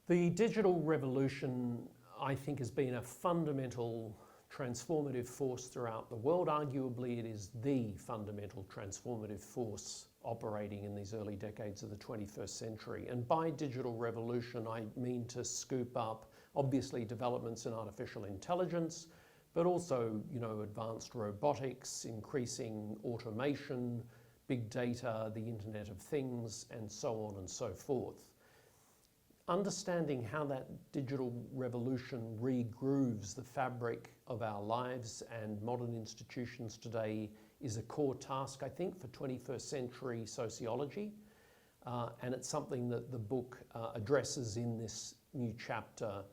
The digital revolution, I think, has been a fundamental transformative force throughout the world. Arguably, it is the fundamental transformative force operating in these early decades of the 21st century. And by digital revolution, I mean to scoop up, obviously, developments in artificial intelligence, but also, advanced robotics, increasing automation, big data, the Internet of Things, and so on and so forth. Understanding how that digital revolution regrooves the fabric of our lives and modern institutions today is a core task, I think, for 21st century sociology. And it's something that the book addresses in this new chapter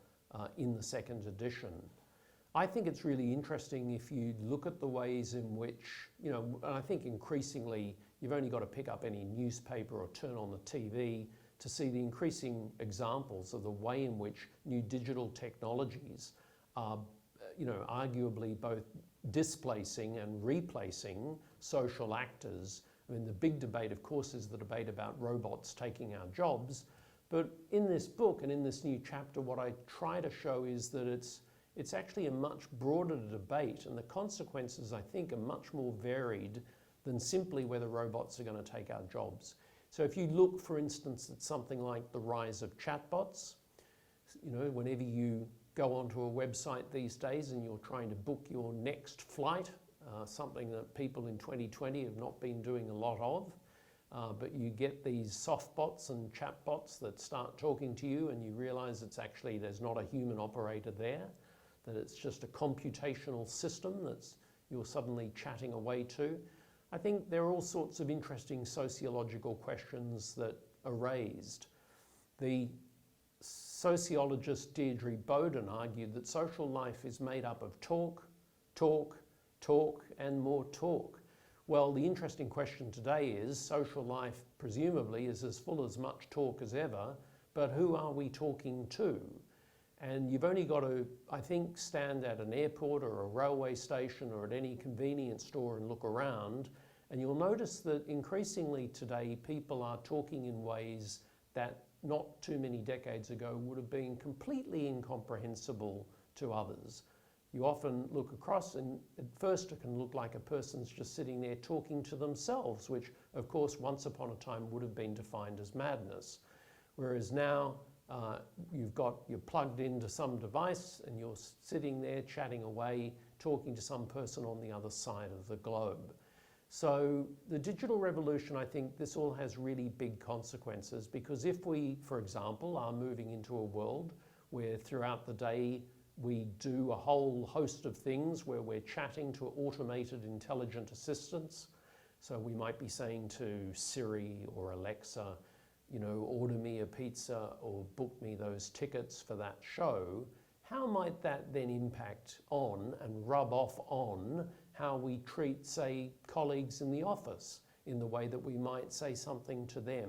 in the second edition. I think it's really interesting if you look at the ways in which, and I think increasingly you've only got to pick up any newspaper or turn on the TV to see the increasing examples of the way in which new digital technologies are, arguably both displacing and replacing social actors. I mean, the big debate, of course, is the debate about robots taking our jobs. But in this book and in this new chapter, what I try to show is that it's actually a much broader debate, and the consequences, I think, are much more varied than simply whether robots are going to take our jobs. So if you look, for instance, at something like the rise of chatbots, whenever you go onto a website these days and you're trying to book your next flight, something that people in 2020 have not been doing a lot of, but you get these softbots and chatbots that start talking to you and you realize there's not a human operator there, that it's just a computational system that you're suddenly chatting away to. I think there are all sorts of interesting sociological questions that are raised. The sociologist Deirdre Bowden argued that social life is made up of talk, talk, talk, and more talk. Well, the interesting question today is social life presumably is as full as much talk as ever, but who are we talking to? And you've only got to, I think, stand at an airport or a railway station or at any convenience store and look around, and you'll notice that increasingly today people are talking in ways that not too many decades ago would have been completely incomprehensible to others. You often look across and at first it can look like a person's just sitting there talking to themselves, which of course once upon a time would have been defined as madness. Whereas now you're plugged into some device and you're sitting there chatting away, talking to some person on the other side of the globe. So the digital revolution, I think this all has really big consequences, because if we, for example, are moving into a world where throughout the day we do a whole host of things where we're chatting to automated intelligent assistants, so we might be saying to Siri or Alexa, order me a pizza or book me those tickets for that show, how might that then impact on and rub off on how we treat, say, colleagues in the office in the way that we might say something to them?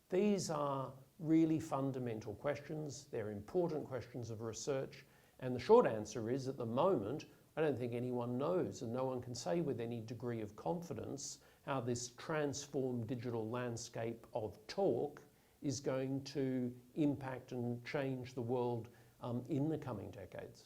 These are really fundamental questions. They're important questions of research. And the short answer is, at the moment, I don't think anyone knows, and no one can say with any degree of confidence how this transformed digital landscape of talk is going to impact and change the world in the coming decades.